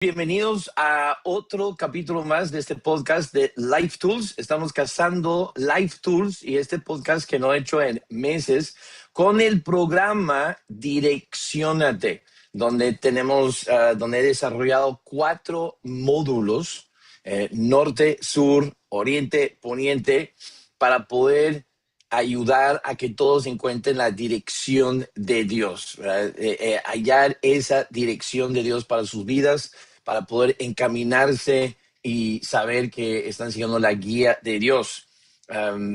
Bienvenidos a otro capítulo más de este podcast de Life Tools. Estamos cazando Life Tools y este podcast que no he hecho en meses con el programa Direcciónate, donde donde he desarrollado 4 módulos, norte, sur, oriente, poniente, para poder ayudar a que todos encuentren la dirección de Dios, hallar esa dirección de Dios para sus vidas, para poder encaminarse y saber que están siguiendo la guía de Dios.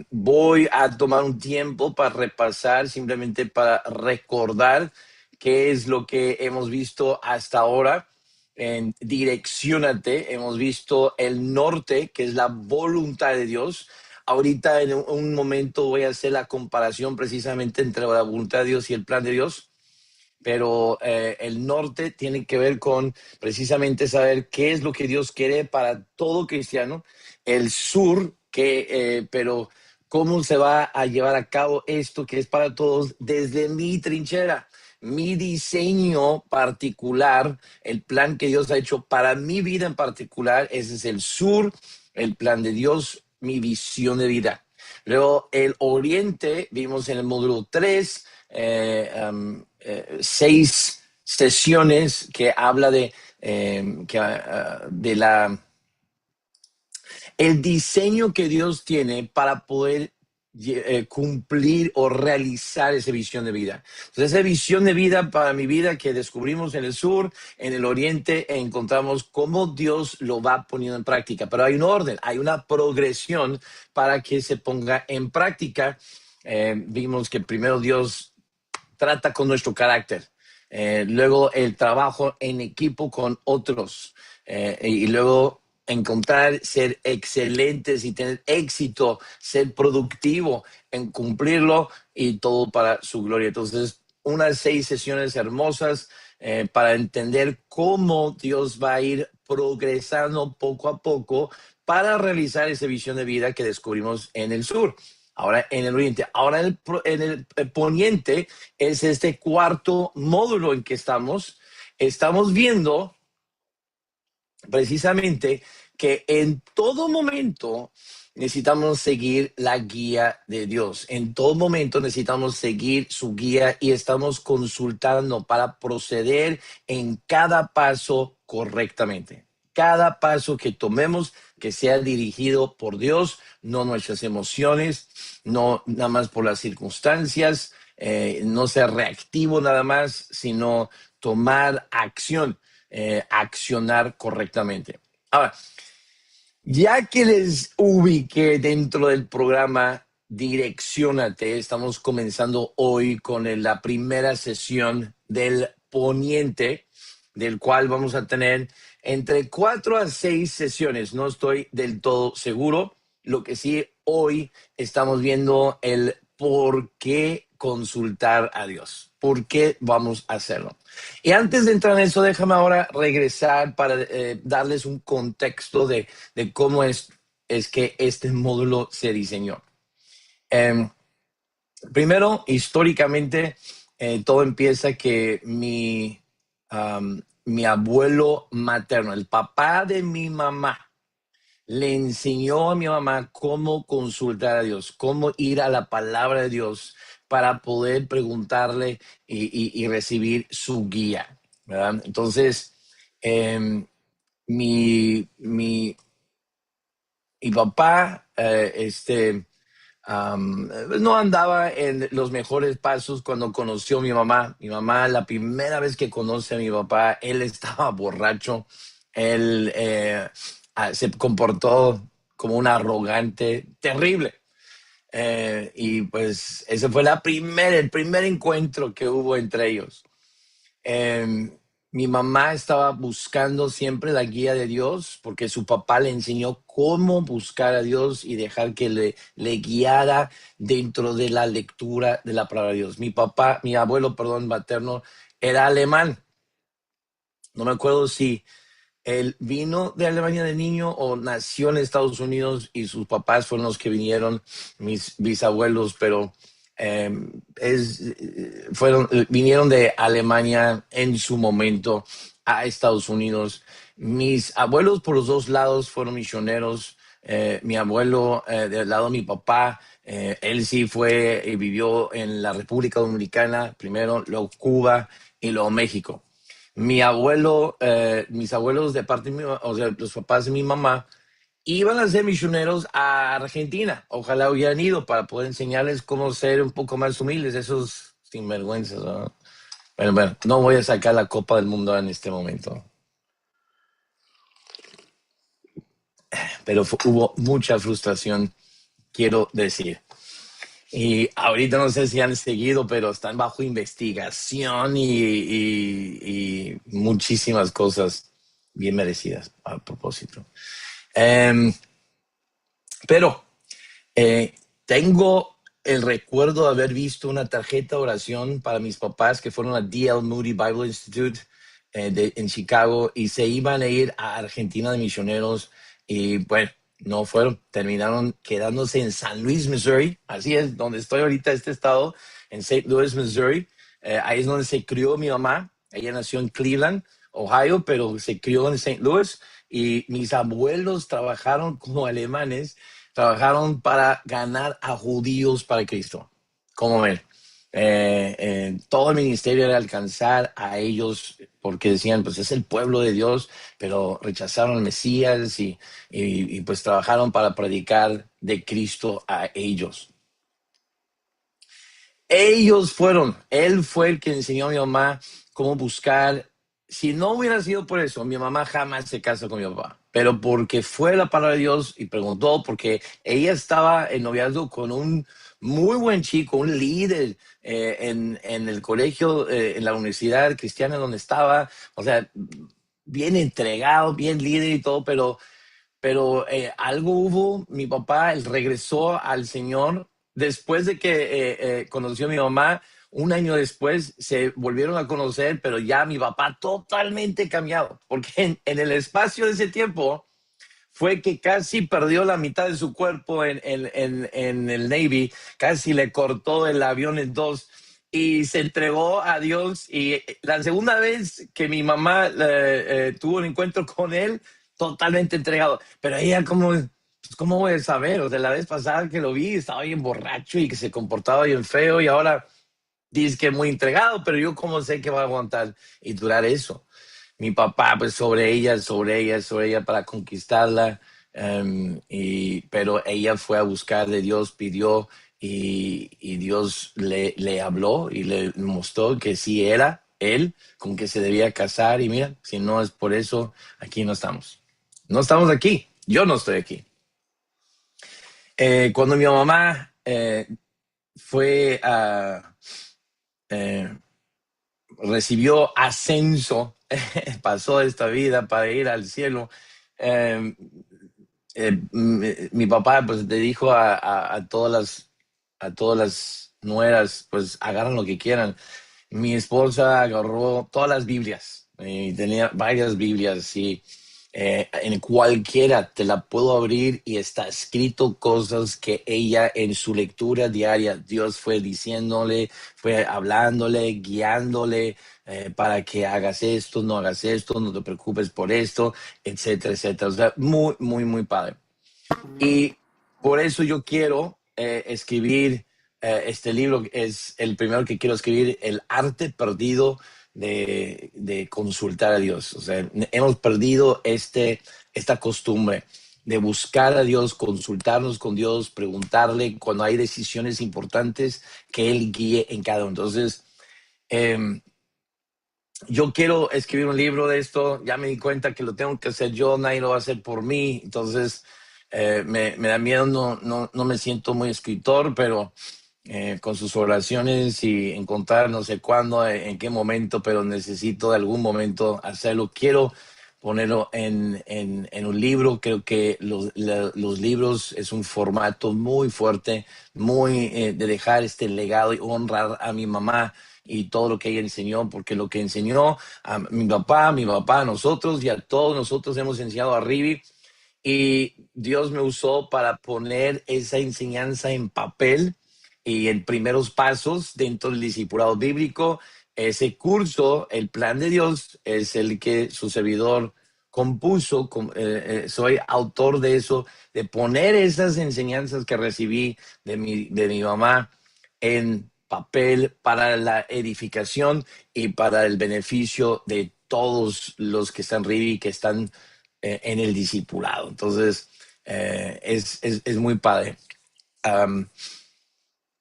Voy a tomar un tiempo para repasar, simplemente para recordar qué es lo que hemos visto hasta ahora. En Direcciónate hemos visto el norte, que es la voluntad de Dios. Ahorita en un momento voy a hacer la comparación precisamente entre la voluntad de Dios y el plan de Dios, pero el norte tiene que ver con precisamente saber qué es lo que Dios quiere para todo cristiano. El sur, pero cómo se va a llevar a cabo esto que es para todos desde mi trinchera, mi diseño particular, el plan que Dios ha hecho para mi vida en particular. Ese es el sur, el plan de Dios, mi visión de vida. Luego el oriente, vimos en el módulo 3, 6 sesiones que habla de el diseño que Dios tiene para poder cumplir o realizar esa visión de vida. Entonces, esa visión de vida para mi vida que descubrimos en el sur, en el oriente, encontramos cómo Dios lo va poniendo en práctica. Pero hay un orden, hay una progresión para que se ponga en práctica. Vimos que primero Dios trata con nuestro carácter, luego el trabajo en equipo con otros, y luego encontrar ser excelentes y tener éxito, ser productivo en cumplirlo, y todo para su gloria. Entonces, unas 6 sesiones hermosas para entender cómo Dios va a ir progresando poco a poco para realizar esa visión de vida que descubrimos en el sur. Ahora en el oriente, ahora en el poniente es este 4º módulo en que estamos viendo precisamente que en todo momento necesitamos seguir la guía de Dios. En todo momento necesitamos seguir su guía y estamos consultando para proceder en cada paso correctamente. Cada paso que tomemos que sea dirigido por Dios, no nuestras emociones, no nada más por las circunstancias, no ser reactivo nada más, sino tomar acción, accionar correctamente. Ahora, ya que les ubiqué dentro del programa Direcciónate, estamos comenzando hoy con la primera sesión del poniente, del cual vamos a tener entre 4 a 6 sesiones. No estoy del todo seguro. Lo que sí, hoy estamos viendo el por qué consultar a Dios. ¿Por qué vamos a hacerlo? Y antes de entrar en eso, déjame ahora regresar para darles un contexto de cómo es que este módulo se diseñó. Primero, históricamente, todo empieza que mi abuelo materno, el papá de mi mamá, le enseñó a mi mamá cómo consultar a Dios, cómo ir a la palabra de Dios para poder preguntarle y recibir su guía, ¿verdad? Entonces, mi papá, no andaba en los mejores pasos cuando conoció a mi mamá. Mi mamá, la primera vez que conoce a mi papá, él estaba borracho. Él se comportó como un arrogante terrible. Y pues ese fue el primer encuentro que hubo entre ellos. Mi mamá estaba buscando siempre la guía de Dios porque su papá le enseñó cómo buscar a Dios y dejar que le guiara dentro de la lectura de la palabra de Dios. Mi abuelo, materno, era alemán. No me acuerdo si él vino de Alemania de niño o nació en Estados Unidos y sus papás fueron los que vinieron, mis bisabuelos, pero vinieron de Alemania en su momento a Estados Unidos. Mis abuelos por los dos lados fueron misioneros. Mi abuelo, del lado de mi papá, él sí fue y vivió en la República Dominicana, primero, luego Cuba y luego México. Mis abuelos de parte de o sea, los papás de mi mamá, iban a ser misioneros a Argentina. Ojalá hubieran ido para poder enseñarles cómo ser un poco más humildes, esos sinvergüenzas, ¿no? Bueno, no voy a sacar la Copa del Mundo en este momento, pero hubo mucha frustración, quiero decir. Y ahorita no sé si han seguido, pero están bajo investigación y muchísimas cosas bien merecidas a propósito. Pero Eh, tengo el recuerdo de haber visto una tarjeta de oración para mis papás que fueron a D.L. Moody Bible Institute en Chicago y se iban a ir a Argentina de misioneros y bueno, no fueron, terminaron quedándose en San Luis, Missouri, así es, donde estoy ahorita, este estado, en St. Louis, Missouri. Ahí es donde se crió mi mamá. Ella nació en Cleveland, Ohio, pero se crió en St. Louis y mis abuelos trabajaron como alemanes, trabajaron para ganar a judíos para Cristo. ¿Cómo ven? Todo el ministerio era alcanzar a ellos porque decían, pues es el pueblo de Dios, pero rechazaron al Mesías y pues trabajaron para predicar de Cristo a ellos. Él fue el que enseñó a mi mamá cómo buscar. Si no hubiera sido por eso, mi mamá jamás se casa con mi papá, pero porque fue la palabra de Dios y preguntó, porque ella estaba en noviazgo con un muy buen chico, un líder en el colegio, en la universidad cristiana donde estaba, o sea, bien entregado, bien líder y todo, pero algo hubo. Mi papá, él regresó al Señor después de que conoció a mi mamá. Un año después se volvieron a conocer, pero ya mi papá totalmente cambiado, porque en el espacio de ese tiempo fue que casi perdió la mitad de su cuerpo en el Navy, casi le cortó el avión en dos y se entregó a Dios. Y la segunda vez que mi mamá tuvo un encuentro con él, totalmente entregado. Pero ella, ¿cómo voy a saber? O sea, la vez pasada que lo vi, estaba bien borracho y que se comportaba bien feo y ahora dice que muy entregado, pero yo cómo sé que va a aguantar y durar eso. Mi papá, pues sobre ella para conquistarla, pero ella fue a buscar de Dios, pidió y Dios le habló y le mostró que sí era él con que se debía casar y mira, si no es por eso, aquí no estamos. No estamos aquí, yo no estoy aquí. Cuando mi mamá fue a... recibió ascenso, pasó esta vida para ir al cielo. Eh, mi papá pues le dijo a todas las nueras, pues agarran lo que quieran. Mi esposa agarró todas las Biblias y tenía varias Biblias y en cualquiera te la puedo abrir y está escrito cosas que ella en su lectura diaria, Dios fue diciéndole, fue hablándole, guiándole para que hagas esto, no te preocupes por esto, etcétera, etcétera. O sea, muy, muy, muy padre. Y por eso yo quiero escribir este libro, es el primero que quiero escribir, El arte perdido de consultar a Dios. O sea, hemos perdido esta costumbre de buscar a Dios, consultarnos con Dios, preguntarle cuando hay decisiones importantes, que Él guíe en cada uno. Entonces, eh, yo quiero escribir un libro de esto, ya me di cuenta que lo tengo que hacer yo, nadie lo va a hacer por mí, entonces me da miedo, no me siento muy escritor, pero con sus oraciones y encontrar no sé cuándo, en qué momento, pero necesito de algún momento hacerlo. Quiero ponerlo en un libro. Creo que los libros es un formato muy fuerte, muy de dejar este legado y honrar a mi mamá y todo lo que ella enseñó, porque lo que enseñó a mi papá, a nosotros y a todos nosotros hemos enseñado a Rivi, y Dios me usó para poner esa enseñanza en papel y en primeros pasos dentro del discipulado bíblico. Ese curso, el plan de Dios, es el que su servidor compuso, soy autor de eso, de poner esas enseñanzas que recibí de mi mamá en papel para la edificación y para el beneficio de todos los que están Rivi, que están en el discipulado. Entonces, es muy padre.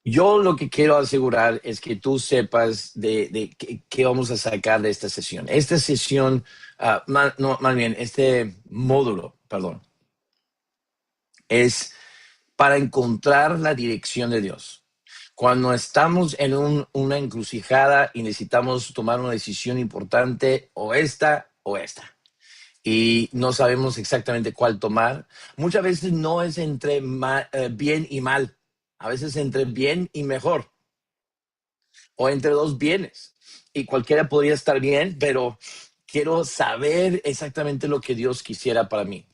Yo lo que quiero asegurar es que tú sepas de qué vamos a sacar de esta sesión. Esta sesión, más bien, este módulo, perdón, es para encontrar la dirección de Dios. Cuando estamos en una encrucijada y necesitamos tomar una decisión importante, o esta, y no sabemos exactamente cuál tomar, muchas veces no es entre bien y mal, a veces entre bien y mejor, o entre dos bienes. Y cualquiera podría estar bien, pero quiero saber exactamente lo que Dios quisiera para mí.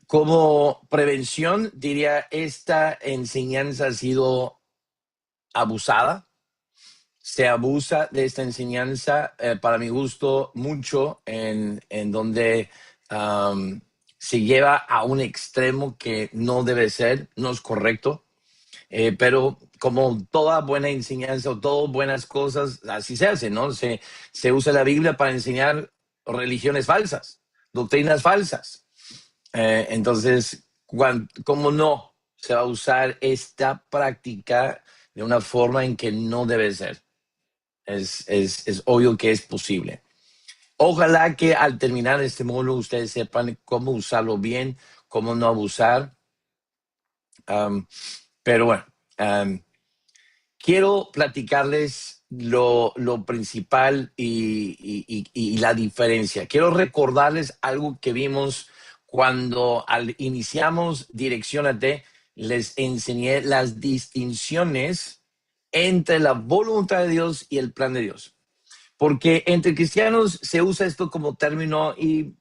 Como prevención, diría, esta enseñanza ha sido abusada. Se abusa de esta enseñanza, para mi gusto, mucho en donde se lleva a un extremo que no debe ser, no es correcto. Pero como toda buena enseñanza o todas buenas cosas, así se hace, ¿no? Se usa la Biblia para enseñar religiones falsas, doctrinas falsas. Entonces, ¿cómo no se va a usar esta práctica de una forma en que no debe ser? Es obvio que es posible. Ojalá que al terminar este módulo ustedes sepan cómo usarlo bien, cómo no abusar. Pero bueno, quiero platicarles lo principal y la diferencia. Quiero recordarles algo que vimos cuando iniciamos Direcciónate. Les enseñé las distinciones entre la voluntad de Dios y el plan de Dios. Porque entre cristianos se usa esto como término y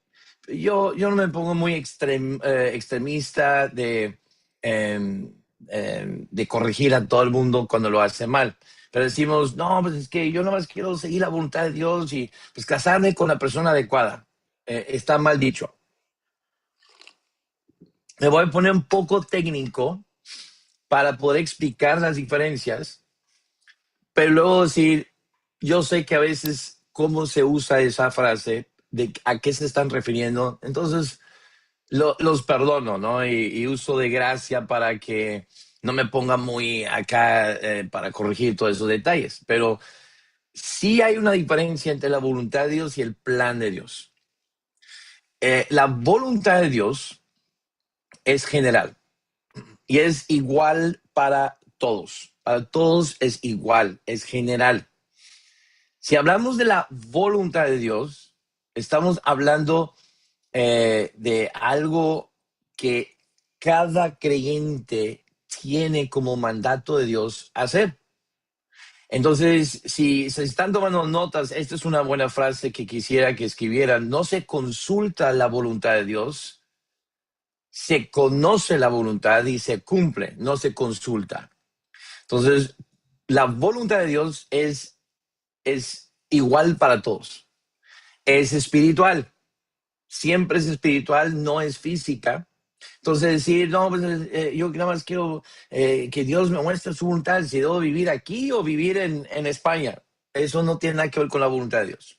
yo no me pongo muy extremista de corregir a todo el mundo cuando lo hace mal. Pero decimos, no, pues es que yo nomás quiero seguir la voluntad de Dios y pues casarme con la persona adecuada. Está mal dicho. Me voy a poner un poco técnico para poder explicar las diferencias, pero luego decir, yo sé que a veces cómo se usa esa frase, de a qué se están refiriendo, entonces los perdono, ¿no? Y uso de gracia para que no me ponga muy acá para corregir todos esos detalles. Pero sí hay una diferencia entre la voluntad de Dios y el plan de Dios. La voluntad de Dios es general y es igual para todos. Para todos es igual, es general. Si hablamos de la voluntad de Dios, estamos hablando de algo que cada creyente tiene como mandato de Dios hacer. Entonces, si se están tomando notas, esta es una buena frase que quisiera que escribieran. No se consulta la voluntad de Dios, se conoce la voluntad y se cumple, no se consulta. Entonces, la voluntad de Dios es igual para todos. Es espiritual, siempre es espiritual, no es física. Entonces decir, no, pues yo nada más quiero que Dios me muestre su voluntad, si debo vivir aquí o vivir en España. Eso no tiene nada que ver con la voluntad de Dios.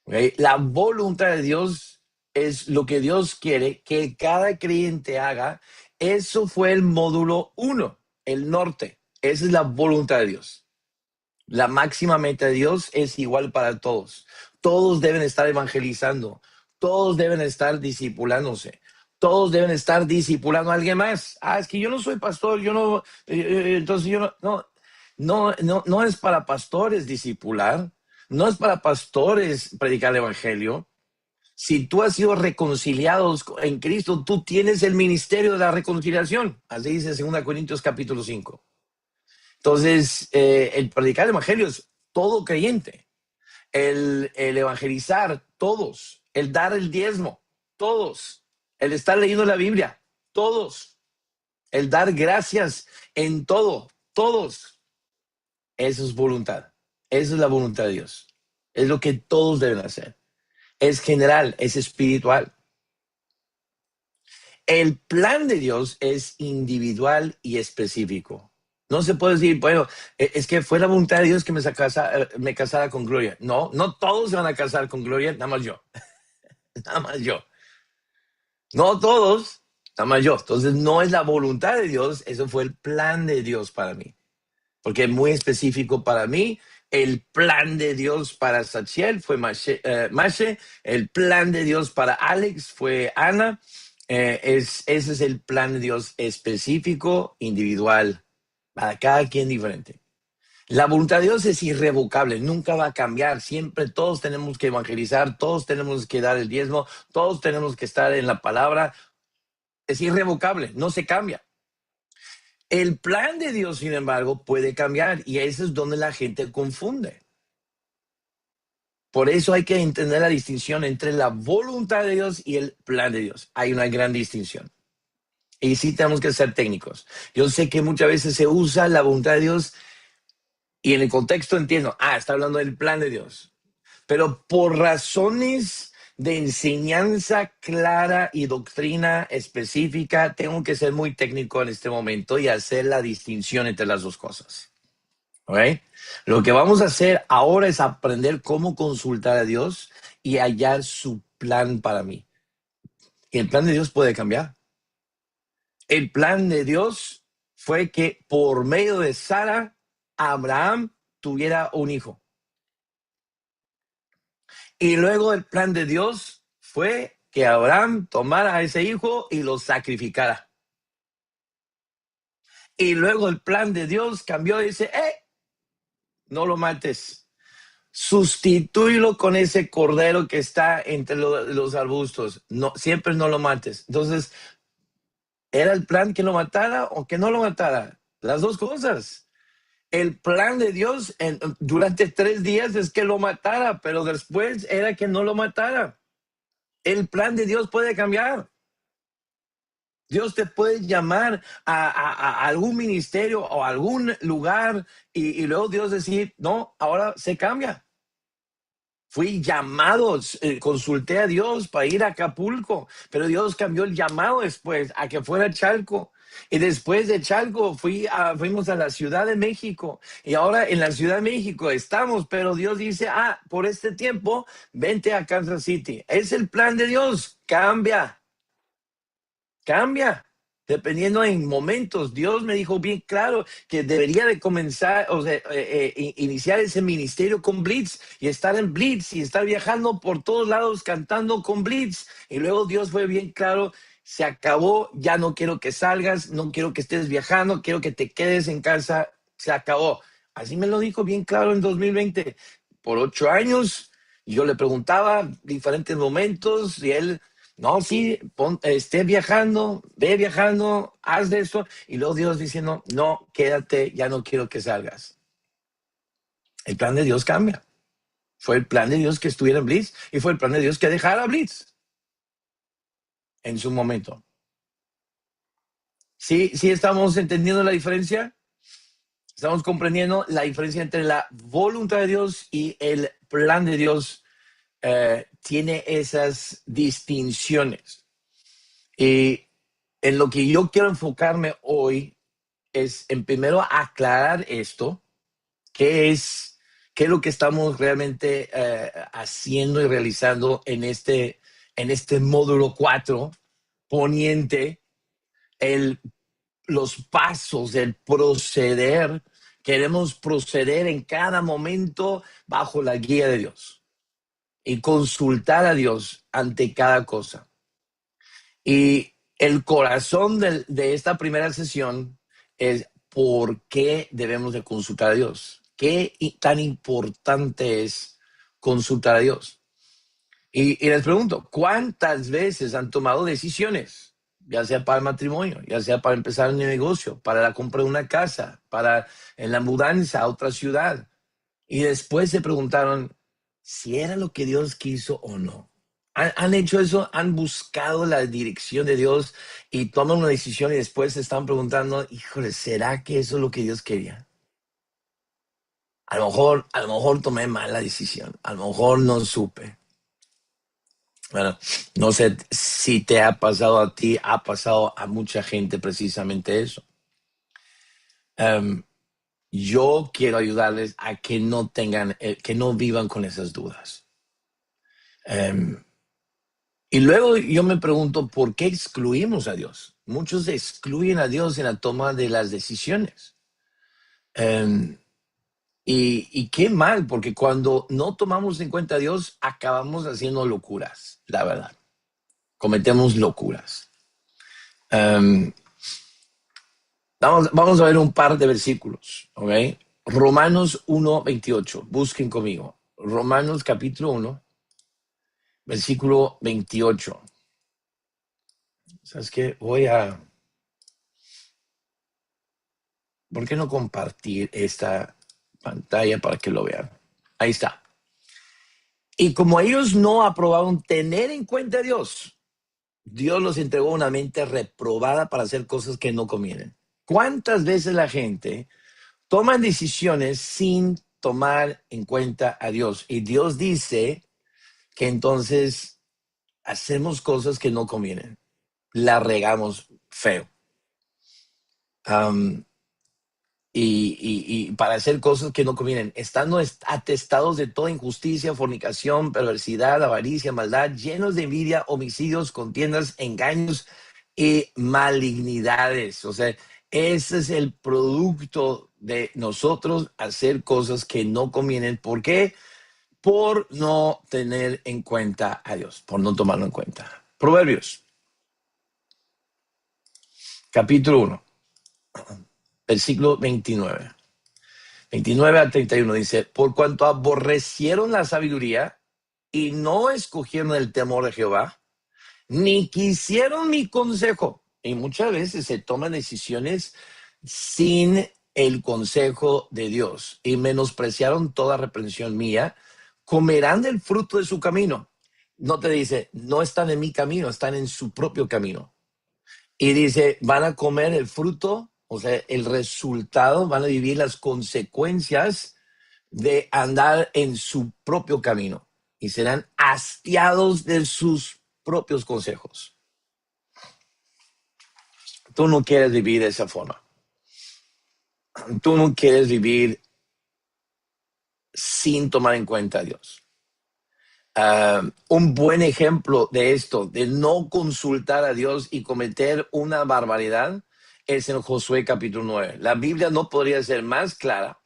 ¿Okay? La voluntad de Dios es lo que Dios quiere que cada creyente haga. Eso fue el módulo 1, el norte. Esa es la voluntad de Dios. La máxima meta de Dios es igual para todos. Todos deben estar evangelizando. Todos deben estar discipulándose. Todos deben estar discipulando a alguien más. Es que yo no soy pastor, yo no, entonces yo no es para pastores discipular, no es para pastores predicar el evangelio. Si tú has sido reconciliado en Cristo, tú tienes el ministerio de la reconciliación. Así dice 2 Corintios capítulo 5. Entonces, el predicar el evangelio es todo creyente. El evangelizar, todos. El dar el diezmo, todos. El estar leyendo la Biblia, todos. El dar gracias en todo, todos. Eso es voluntad. Esa es la voluntad de Dios. Es lo que todos deben hacer. Es general, es espiritual. El plan de Dios es individual y específico. No se puede decir, bueno, es que fue la voluntad de Dios que me casara con Gloria. No, no todos se van a casar con Gloria, nada más yo. Nada más yo. No todos, nada más yo. Entonces no es la voluntad de Dios, eso fue el plan de Dios para mí. Porque es muy específico para mí. El plan de Dios para Sachiel fue Mashe, el plan de Dios para Alex fue Ana. Ese es el plan de Dios específico, individual, para cada quien diferente. La voluntad de Dios es irrevocable, nunca va a cambiar. Siempre todos tenemos que evangelizar, todos tenemos que dar el diezmo, todos tenemos que estar en la palabra. Es irrevocable, no se cambia. El plan de Dios, sin embargo, puede cambiar y eso es donde la gente confunde. Por eso hay que entender la distinción entre la voluntad de Dios y el plan de Dios. Hay una gran distinción. Y sí tenemos que ser técnicos. Yo sé que muchas veces se usa la voluntad de Dios y en el contexto entiendo, está hablando del plan de Dios. Pero por razones de enseñanza clara y doctrina específica, tengo que ser muy técnico en este momento y hacer la distinción entre las dos cosas. ¿Okay? Lo que vamos a hacer ahora es aprender cómo consultar a Dios y hallar su plan para mí. Y el plan de Dios puede cambiar. El plan de Dios fue que por medio de Sara, Abraham tuviera un hijo. Y luego el plan de Dios fue que Abraham tomara a ese hijo y lo sacrificara. Y luego el plan de Dios cambió y dice, no lo mates. Sustitúyelo con ese cordero que está entre los arbustos. No, siempre no lo mates. Entonces, ¿era el plan que lo matara o que no lo matara? Las dos cosas. El plan de Dios durante 3 días es que lo matara, pero después era que no lo matara. El plan de Dios puede cambiar. Dios te puede llamar a algún ministerio o a algún lugar y luego Dios decir, no, ahora se cambia. Fui llamado, consulté a Dios para ir a Acapulco, pero Dios cambió el llamado después a que fuera Chalco. Y después de Chalco fuimos a la Ciudad de México. Y ahora en la Ciudad de México estamos, pero Dios dice, por este tiempo, vente a Kansas City. Es el plan de Dios, cambia. Dependiendo en momentos. Dios me dijo bien claro que debería de comenzar, iniciar ese ministerio con Blitz y estar en Blitz y estar viajando por todos lados cantando con Blitz. Y luego Dios fue bien claro, se acabó, ya no quiero que salgas, no quiero que estés viajando, quiero que te quedes en casa, se acabó. Así me lo dijo bien claro en 2020. Por 8 años, yo le preguntaba diferentes momentos y él... No, sí, esté viajando, ve viajando, haz de eso. Y luego Dios diciendo, no, quédate, ya no quiero que salgas. El plan de Dios cambia. Fue el plan de Dios que estuviera en Blitz y fue el plan de Dios que dejara Blitz en su momento. ¿Sí estamos entendiendo la diferencia? Estamos comprendiendo la diferencia entre la voluntad de Dios y el plan de Dios. Tiene esas distinciones. Y en lo que yo quiero enfocarme hoy es en primero aclarar esto, qué es lo que estamos realmente haciendo y realizando en este módulo 4, poniente, los pasos, el proceder. Queremos proceder en cada momento bajo la guía de Dios y consultar a Dios ante cada cosa. Y el corazón de esta primera sesión es por qué debemos de consultar a Dios. ¿Qué tan importante es consultar a Dios? Y les pregunto, ¿cuántas veces han tomado decisiones? Ya sea para el matrimonio, ya sea para empezar un negocio, para la compra de una casa, para en la mudanza a otra ciudad. Y después se preguntaron si era lo que Dios quiso o no. ¿Han hecho eso? ¿Han buscado la dirección de Dios y toman una decisión y después se están preguntando, híjole, ¿será que eso es lo que Dios quería? a lo mejor tomé mala decisión, a lo mejor no supe. Bueno, no sé si te ha pasado a ti, ha pasado a mucha gente precisamente eso. Um, yo quiero ayudarles a que no tengan, que no vivan con esas dudas. Y luego yo me pregunto, ¿por qué excluimos a Dios? Muchos excluyen a Dios en la toma de las decisiones. Y qué mal, porque cuando no tomamos en cuenta a Dios, acabamos haciendo locuras, la verdad. Cometemos locuras. Vamos a ver un par de versículos, ¿ok? Romanos 1:28, busquen conmigo. Romanos capítulo 1, versículo 28. ¿Sabes qué? ¿Por qué no compartir esta pantalla para que lo vean? Ahí está. Y como ellos no aprobaron tener en cuenta a Dios, Dios los entregó una mente reprobada para hacer cosas que no convienen. ¿Cuántas veces la gente toma decisiones sin tomar en cuenta a Dios? Y Dios dice que entonces hacemos cosas que no convienen. La regamos feo. Y para hacer cosas que no convienen, estando atestados de toda injusticia, fornicación, perversidad, avaricia, maldad, llenos de envidia, homicidios, contiendas, engaños y malignidades. O sea, ese es el producto de nosotros hacer cosas que no convienen. ¿Por qué? Por no tener en cuenta a Dios, por no tomarlo en cuenta. Proverbios, capítulo 1, versículo 29. 29 a 31 dice, por cuanto aborrecieron la sabiduría y no escogieron el temor de Jehová, ni quisieron mi consejo. Y muchas veces se toman decisiones sin el consejo de Dios y menospreciaron toda reprensión mía, comerán del fruto de su camino. No te dice, no están en mi camino, están en su propio camino. Y dice, van a comer el fruto, o sea, el resultado, van a vivir las consecuencias de andar en su propio camino y serán hastiados de sus propios consejos. Tú no quieres vivir de esa forma. Tú no quieres vivir sin tomar en cuenta a Dios. Un buen ejemplo de esto, de no consultar a Dios y cometer una barbaridad, es en Josué capítulo 9. La Biblia no podría ser más clara.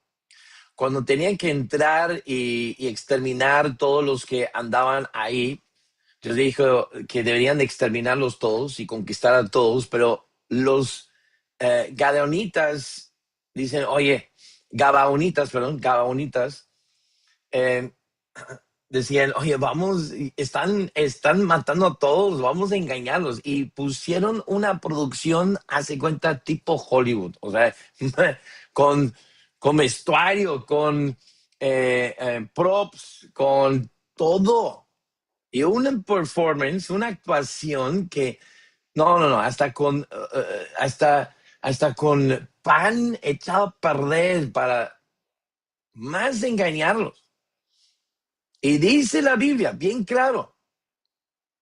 Cuando tenían que entrar y exterminar todos los que andaban ahí, Dios dijo que deberían de exterminarlos todos y conquistar a todos, pero los gabaonitas dicen, oye, gabaonitas, eh, decían, oye, vamos, están matando a todos, vamos a engañarlos. Y pusieron una producción, hace cuenta, tipo Hollywood, o sea, con, con vestuario, con props, con todo. Y una performance, una actuación que, no, hasta con pan echado a perder para más engañarlos. Y dice la Biblia, bien claro,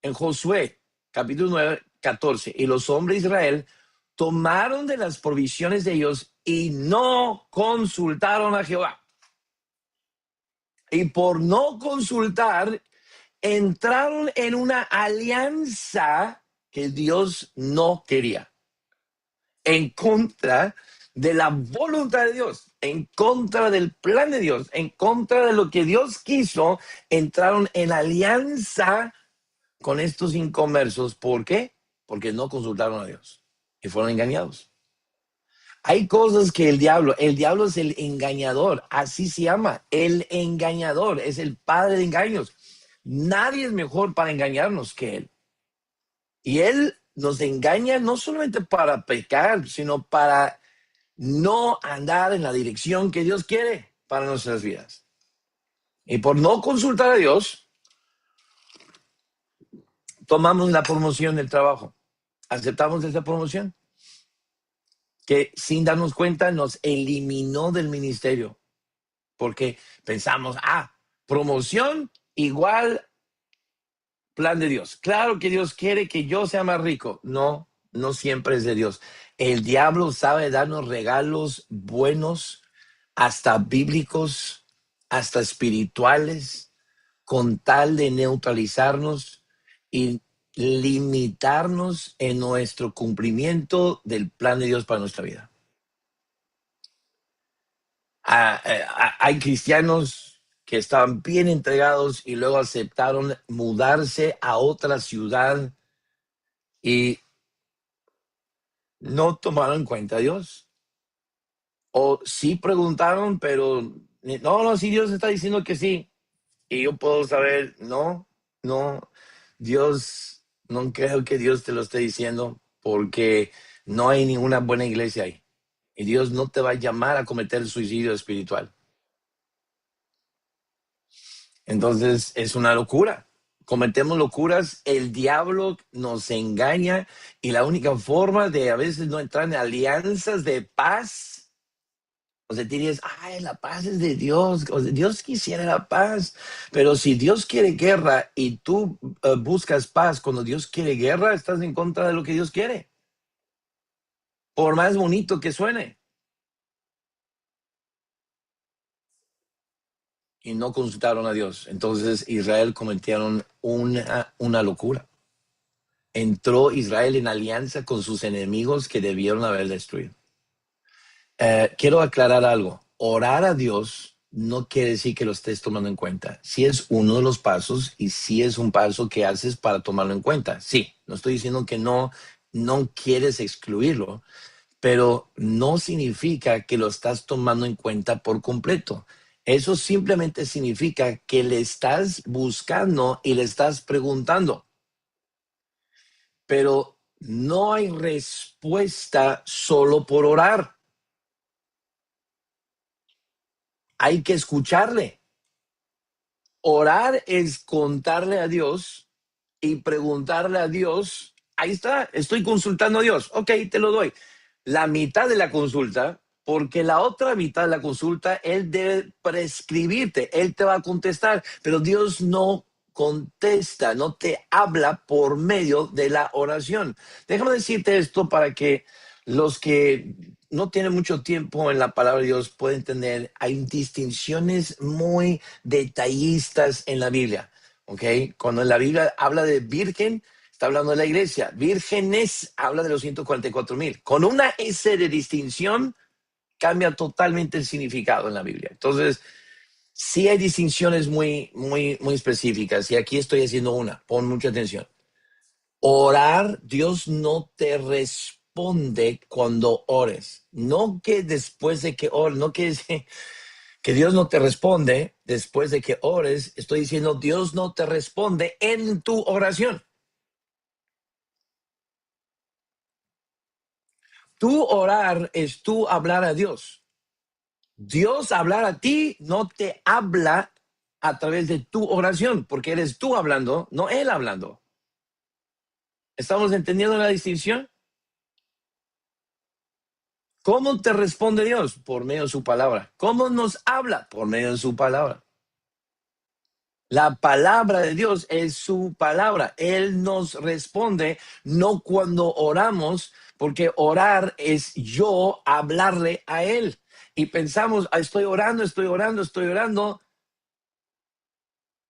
en Josué, capítulo 9, 14, y los hombres de Israel tomaron de las provisiones de ellos y no consultaron a Jehová. Y por no consultar, entraron en una alianza que Dios no quería, en contra de la voluntad de Dios, en contra del plan de Dios, en contra de lo que Dios quiso, entraron en alianza con estos inconversos. ¿Por qué? Porque no consultaron a Dios y fueron engañados. Hay cosas que el diablo es el engañador, así se llama, el engañador, es el padre de engaños. Nadie es mejor para engañarnos que él. Y él nos engaña no solamente para pecar, sino para no andar en la dirección que Dios quiere para nuestras vidas. Y por no consultar a Dios, tomamos la promoción del trabajo. Aceptamos esa promoción que sin darnos cuenta nos eliminó del ministerio. porque pensamos, promoción igual plan de Dios. Claro que Dios quiere que yo sea más rico. No, no siempre es de Dios. El diablo sabe darnos regalos buenos, hasta bíblicos, hasta espirituales, con tal de neutralizarnos y limitarnos en nuestro cumplimiento del plan de Dios para nuestra vida. Hay cristianos que estaban bien entregados y luego aceptaron mudarse a otra ciudad y no tomaron en cuenta a Dios. O sí preguntaron, pero no, sí, Dios está diciendo que sí. Y yo puedo saber, no, Dios, no creo que Dios te lo esté diciendo porque no hay ninguna buena iglesia ahí. Y Dios no te va a llamar a cometer suicidio espiritual. Entonces es una locura. Cometemos locuras, el diablo nos engaña y la única forma de a veces no entrar en alianzas de paz, o sea, dirías, la paz es de Dios, o sea, Dios quisiera la paz, pero si Dios quiere guerra y tú buscas paz cuando Dios quiere guerra, estás en contra de lo que Dios quiere, por más bonito que suene. Y no consultaron a Dios. Entonces Israel cometieron una locura. Entró Israel en alianza con sus enemigos que debieron haber destruido. Quiero aclarar algo. Orar a Dios no quiere decir que lo estés tomando en cuenta. Sí es uno de los pasos y sí es un paso que haces para tomarlo en cuenta. Sí, no estoy diciendo que no quieres excluirlo, pero no significa que lo estás tomando en cuenta por completo. Eso simplemente significa que le estás buscando y le estás preguntando. Pero no hay respuesta solo por orar. Hay que escucharle. Orar es contarle a Dios y preguntarle a Dios. Ahí está, estoy consultando a Dios. Ok, te lo doy. La mitad de la consulta, porque la otra mitad de la consulta, Él debe prescribirte, Él te va a contestar, pero Dios no contesta, no te habla por medio de la oración. Déjame decirte esto para que los que no tienen mucho tiempo en la palabra de Dios pueden entender, hay distinciones muy detallistas en la Biblia, ¿ok? Cuando la Biblia habla de virgen, está hablando de la iglesia. Vírgenes habla de los 144,000. Con una S de distinción cambia totalmente el significado en la Biblia. Entonces, sí hay distinciones muy específicas y aquí estoy haciendo una. Pon mucha atención. Orar, Dios no te responde cuando ores. No que después de que ores, no que Dios no te responde después de que ores. Estoy diciendo Dios no te responde en tu oración. Tu orar es tú hablar a Dios. Dios hablar a ti no te habla a través de tu oración, porque eres tú hablando, no Él hablando. ¿Estamos entendiendo la distinción? ¿Cómo te responde Dios? Por medio de su palabra. ¿Cómo nos habla? Por medio de su palabra. La palabra de Dios es su palabra. Él nos responde no cuando oramos, porque orar es yo hablarle a Él. Y pensamos, estoy orando,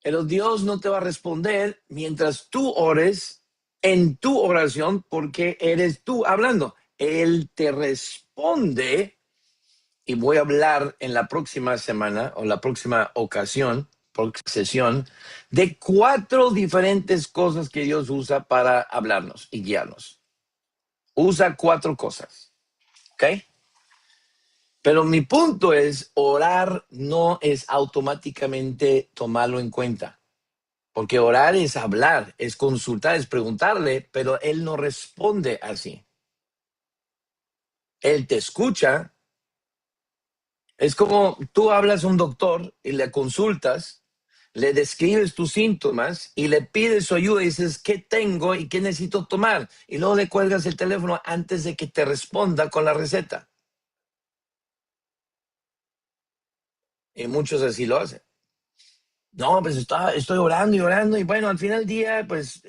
pero Dios no te va a responder mientras tú ores en tu oración porque eres tú hablando. Él te responde y voy a hablar en la próxima semana o la próxima ocasión, sesión, de 4 diferentes cosas que Dios usa para hablarnos y guiarnos. Usa 4 cosas, ¿ok? Pero mi punto es, orar no es automáticamente tomarlo en cuenta. Porque orar es hablar, es consultar, es preguntarle, pero Él no responde así. Él te escucha. Es como tú hablas a un doctor y le consultas, le describes tus síntomas y le pides su ayuda y dices, ¿qué tengo y qué necesito tomar? Y luego le cuelgas el teléfono antes de que te responda con la receta. Y muchos así lo hacen. No, pues estoy orando y orando y bueno, al final del día, pues,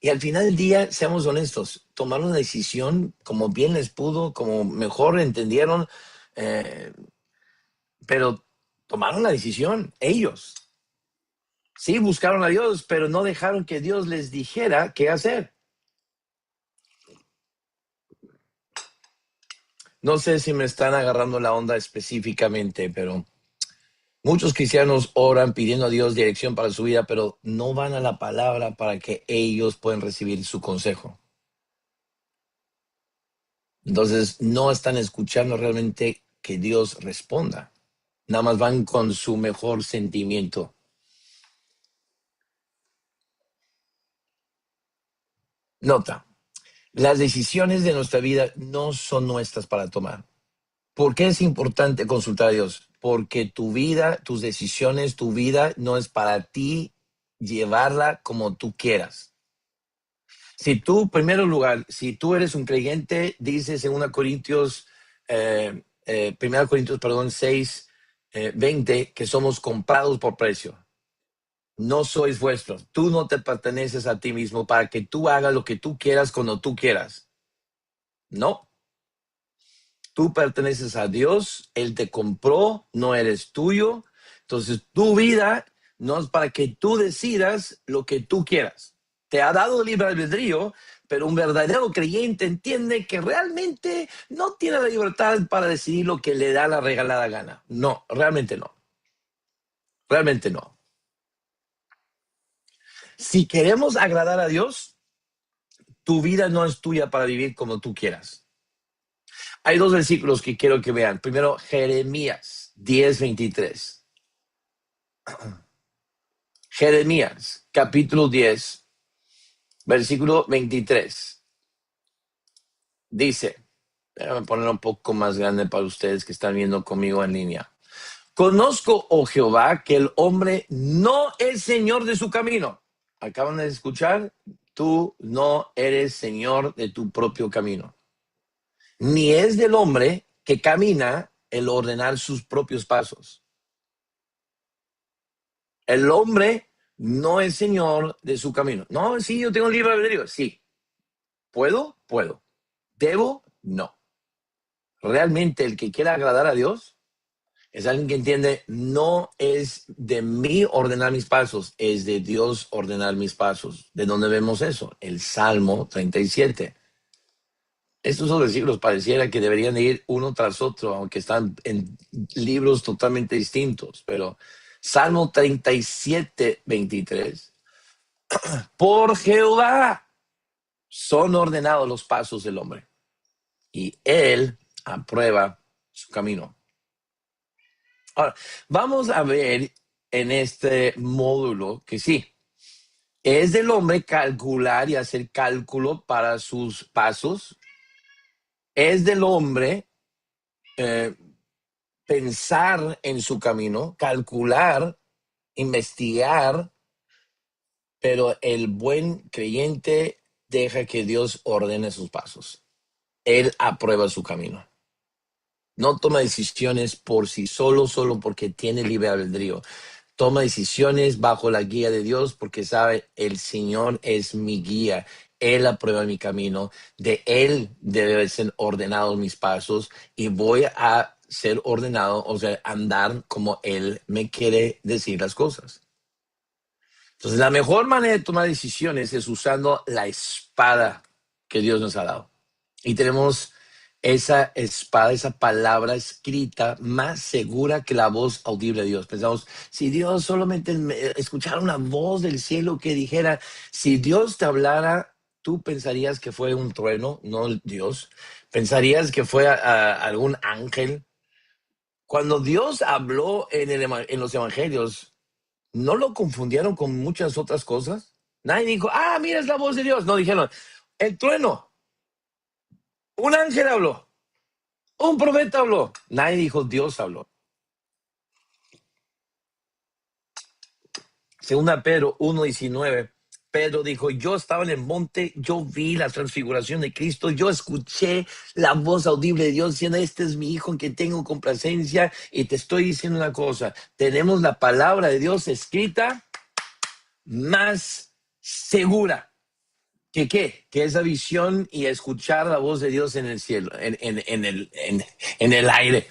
y al final del día, seamos honestos, tomaron una decisión como bien les pudo, como mejor entendieron, eh, pero tomaron la decisión ellos. Sí, buscaron a Dios, pero no dejaron que Dios les dijera qué hacer. No sé si me están agarrando la onda específicamente, pero muchos cristianos oran pidiendo a Dios dirección para su vida, pero no van a la palabra para que ellos puedan recibir su consejo. Entonces, no están escuchando realmente que Dios responda. Nada más van con su mejor sentimiento. Nota, las decisiones de nuestra vida no son nuestras para tomar. ¿Por qué es importante consultar a Dios? Porque tu vida, tus decisiones, tu vida no es para ti llevarla como tú quieras. Si tú, en primer lugar, si tú eres un creyente, dices en 1 Corintios, 1 Corintios, perdón, 6, 20, que somos comprados por precio. No sois vuestros. Tú no te perteneces a ti mismo para que tú hagas lo que tú quieras cuando tú quieras. No. Tú perteneces a Dios, Él te compró, no eres tuyo. Entonces tu vida no es para que tú decidas lo que tú quieras. Te ha dado libre albedrío, pero un verdadero creyente entiende que realmente no tiene la libertad para decidir lo que le da la regalada gana. No, realmente no. Realmente no. Si queremos agradar a Dios, tu vida no es tuya para vivir como tú quieras. Hay dos versículos que quiero que vean. Primero, Jeremías 10:23. Jeremías, capítulo 10, versículo 23. Dice, déjame ponerlo un poco más grande para ustedes que están viendo conmigo en línea. Conozco, oh Jehová, que el hombre no es señor de su camino. Acaban de escuchar, tú no eres señor de tu propio camino. Ni es del hombre que camina el ordenar sus propios pasos. El hombre no es señor de su camino. No, sí, yo tengo libre albedrío. Sí. ¿Puedo? Puedo. ¿Debo? No. Realmente el que quiera agradar a Dios es alguien que entiende, no es de mí ordenar mis pasos, es de Dios ordenar mis pasos. ¿De dónde vemos eso? El Salmo 37. Estos dos versículos pareciera que deberían de ir uno tras otro, aunque están en libros totalmente distintos, pero Salmo 37, 23. Por Jehová son ordenados los pasos del hombre, y él aprueba su camino. Ahora, vamos a ver en este módulo que sí, es del hombre calcular y hacer cálculo para sus pasos, es del hombre pensar en su camino, calcular, investigar, pero el buen creyente deja que Dios ordene sus pasos. Él aprueba su camino. No toma decisiones por sí solo porque tiene libre albedrío. Toma decisiones bajo la guía de Dios porque sabe, el Señor es mi guía. Él aprueba mi camino. De Él deben ser ordenados mis pasos y voy a ser ordenado, o sea, andar como Él me quiere decir las cosas. Entonces, la mejor manera de tomar decisiones es usando la espada que Dios nos ha dado. Y tenemos esa espada, esa palabra escrita más segura que la voz audible de Dios. Pensamos, si Dios solamente escuchara una voz del cielo que dijera, si Dios te hablara, tú pensarías que fue un trueno, no Dios. Pensarías que fue algún ángel. Cuando Dios habló en los evangelios, ¿no lo confundieron con muchas otras cosas? Nadie dijo, mira, es la voz de Dios. No, dijeron, el trueno, un ángel habló. Un profeta habló. Nadie dijo Dios habló. Segunda Pedro 1:19 Pedro dijo, yo estaba en el monte, yo vi la transfiguración de Cristo, yo escuché la voz audible de Dios diciendo, este es mi hijo en que tengo complacencia, y te estoy diciendo una cosa, tenemos la palabra de Dios escrita más segura que qué, que esa visión y escuchar la voz de Dios en el cielo, en el aire.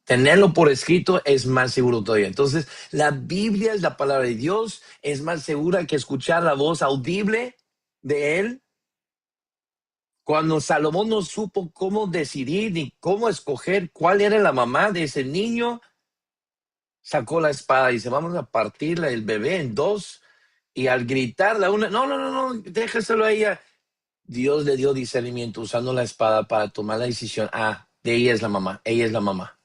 Tenerlo por escrito es más seguro todavía. Entonces, la Biblia es la palabra de Dios, es más segura que escuchar la voz audible de Él. Cuando Salomón no supo cómo decidir ni cómo escoger cuál era la mamá de ese niño, sacó la espada y dice, vamos a partirle el bebé en dos. Y al gritarle a una, no, déjaselo a ella. Dios le dio discernimiento usando la espada para tomar la decisión. Ah, de ella es la mamá, ella es la mamá.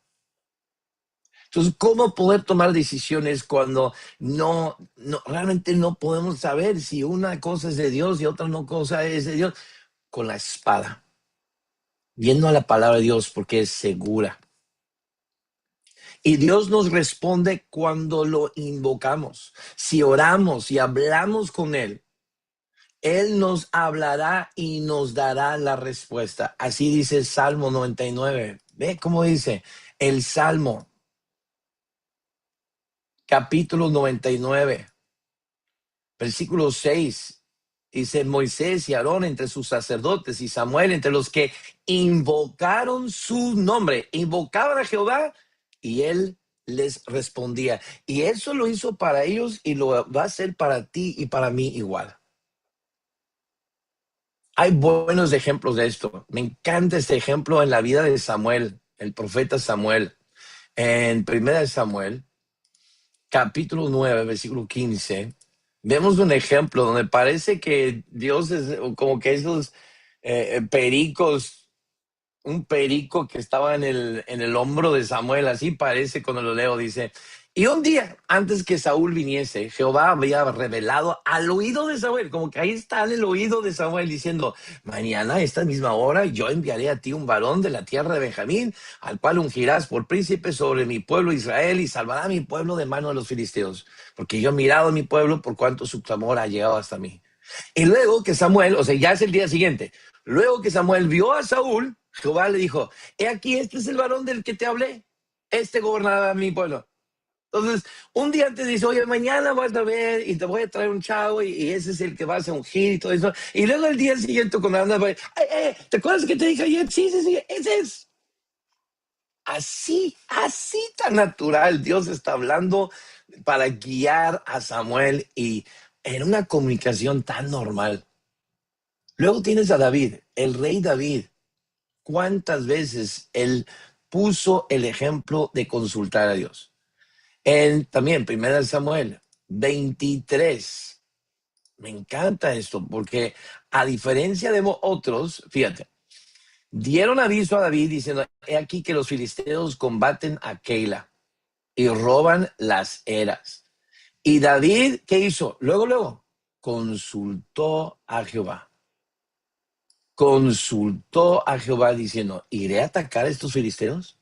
Entonces, ¿cómo poder tomar decisiones cuando realmente no podemos saber si una cosa es de Dios y otra no cosa es de Dios? Con la espada, viendo a la palabra de Dios porque es segura. Y Dios nos responde cuando lo invocamos. Si oramos y hablamos con Él, Él nos hablará y nos dará la respuesta. Así dice el Salmo 99. ¿Ve cómo dice? El Salmo, capítulo 99. Versículo 6, dice Moisés y Aarón entre sus sacerdotes y Samuel entre los que invocaron su nombre, invocaban a Jehová y él les respondía. Y eso lo hizo para ellos y lo va a hacer para ti y para mí igual. Hay buenos ejemplos de esto. Me encanta este ejemplo en la vida de Samuel, el profeta Samuel. En 1 Samuel, capítulo 9, versículo 15, vemos un ejemplo donde parece que Dios es como que esos pericos, un perico que estaba en el hombro de Samuel, así parece cuando lo leo, dice, y un día antes que Saúl viniese, Jehová había revelado al oído de Samuel, como que ahí está en el oído de Samuel diciendo, mañana a esta misma hora yo enviaré a ti un varón de la tierra de Benjamín, al cual ungirás por príncipe sobre mi pueblo Israel y salvará a mi pueblo de mano de los filisteos, porque yo he mirado a mi pueblo por cuanto su clamor ha llegado hasta mí. Y luego que Samuel, o sea, ya es el día siguiente, luego que Samuel vio a Saúl, Jehová le dijo, he aquí, este es el varón del que te hablé, este gobernará mi pueblo. Entonces, un día antes dice, oye, mañana vas a ver y te voy a traer un chavo y ese es el que vas a ungir y todo eso. Y luego el día siguiente cuando andas, ¿te acuerdas que te dije ayer? Sí, ese es. Así tan natural, Dios está hablando para guiar a Samuel y en una comunicación tan normal. Luego tienes a David, el rey David. ¿Cuántas veces él puso el ejemplo de consultar a Dios? También, 1 Samuel 23. Me encanta esto porque a diferencia de otros, fíjate, dieron aviso a David diciendo, he aquí que los filisteos combaten a Keila y roban las eras. Y David, ¿qué hizo? Luego, consultó a Jehová. Consultó a Jehová diciendo, ¿iré a atacar a estos filisteos?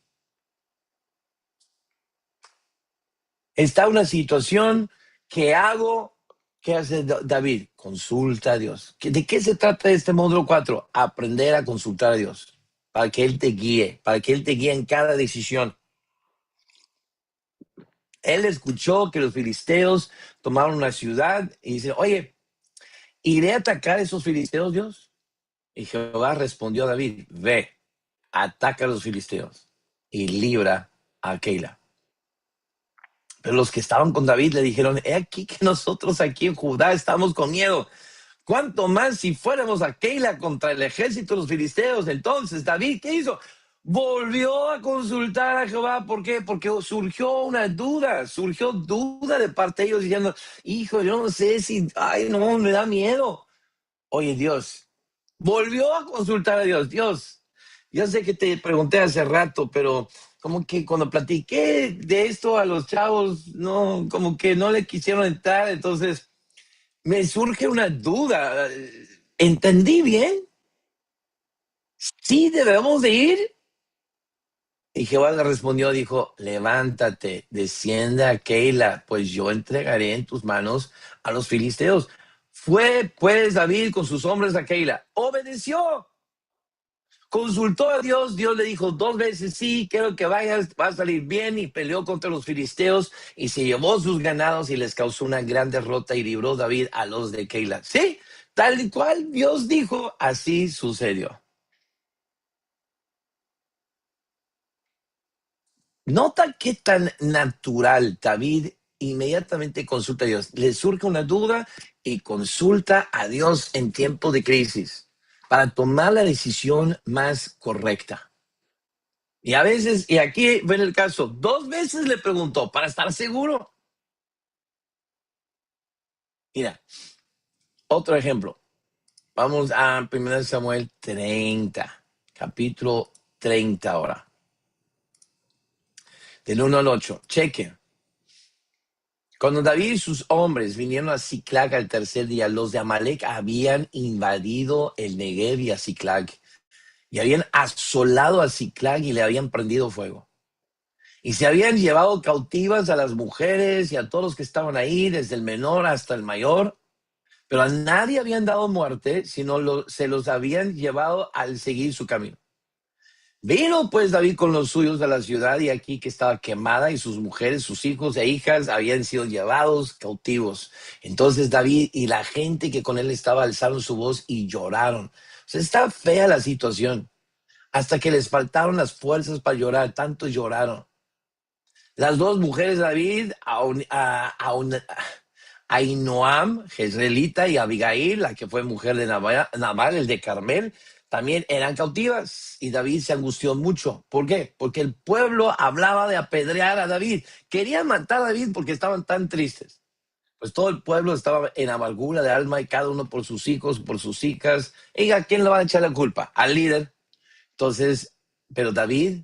Está una situación que hago. ¿Qué hace David? Consulta a Dios. ¿De qué se trata este módulo 4? Aprender a consultar a Dios para que Él te guíe, para que Él te guíe en cada decisión. Él escuchó que los filisteos tomaron una ciudad y dice, oye, ¿iré a atacar a esos filisteos, Dios? Y Jehová respondió a David, ve, ataca a los filisteos y libra a Keila. Pero los que estaban con David le dijeron, he aquí que nosotros aquí en Judá estamos con miedo. ¿Cuánto más si fuéramos a Keila contra el ejército de los filisteos? Entonces David, ¿qué hizo? Volvió a consultar a Jehová. ¿Por qué? Porque surgió duda de parte de ellos diciendo, hijo, yo no sé si, ay, no, me da miedo. Oye, Dios, volvió a consultar a Dios. Dios, yo sé que te pregunté hace rato, pero como que cuando platiqué de esto a los chavos, no, como que no le quisieron entrar, entonces me surge una duda. ¿Entendí bien? ¿Sí debemos de ir? Y Jehová le respondió, dijo, levántate, desciende a Keila, pues yo entregaré en tus manos a los filisteos. Fue pues David con sus hombres a Keila, obedeció, consultó a Dios, Dios le dijo 2 veces, sí, quiero que vayas, va a salir bien, y peleó contra los filisteos y se llevó sus ganados y les causó una gran derrota y libró David a los de Keila. Sí, tal y cual Dios dijo, así sucedió. Nota qué tan natural David inmediatamente consulta a Dios. Le surge una duda y consulta a Dios en tiempo de crisis para tomar la decisión más correcta. Y a veces, y aquí ven el caso, 2 veces le preguntó para estar seguro. Mira, otro ejemplo. Vamos a 1 Samuel 30, capítulo 30 ahora. Del 1 al 8. Cheque. Cuando David y sus hombres vinieron a Ziklag al tercer día, los de Amalek habían invadido el Negev y a Ziklag, y habían asolado a Ziklag y le habían prendido fuego. Y se habían llevado cautivas a las mujeres y a todos los que estaban ahí, desde el menor hasta el mayor, pero a nadie habían dado muerte, sino se los habían llevado al seguir su camino. Vino pues David con los suyos a la ciudad, y aquí que estaba quemada, y sus mujeres, sus hijos e hijas habían sido llevados cautivos. Entonces David y la gente que con él estaba alzaron su voz y lloraron. O sea, está fea la situación, hasta que les faltaron las fuerzas para llorar, tanto lloraron. Las 2 mujeres de David, Ahinoam, jezreelita, y Abigail, la que fue mujer de Nabal, el de Carmel, también eran cautivas, y David se angustió mucho. ¿Por qué? Porque el pueblo hablaba de apedrear a David. Querían matar a David porque estaban tan tristes. Pues todo el pueblo estaba en amargura de alma, y cada uno por sus hijos, por sus hijas. ¿Y a quién le van a echar la culpa? Al líder. Entonces, pero David,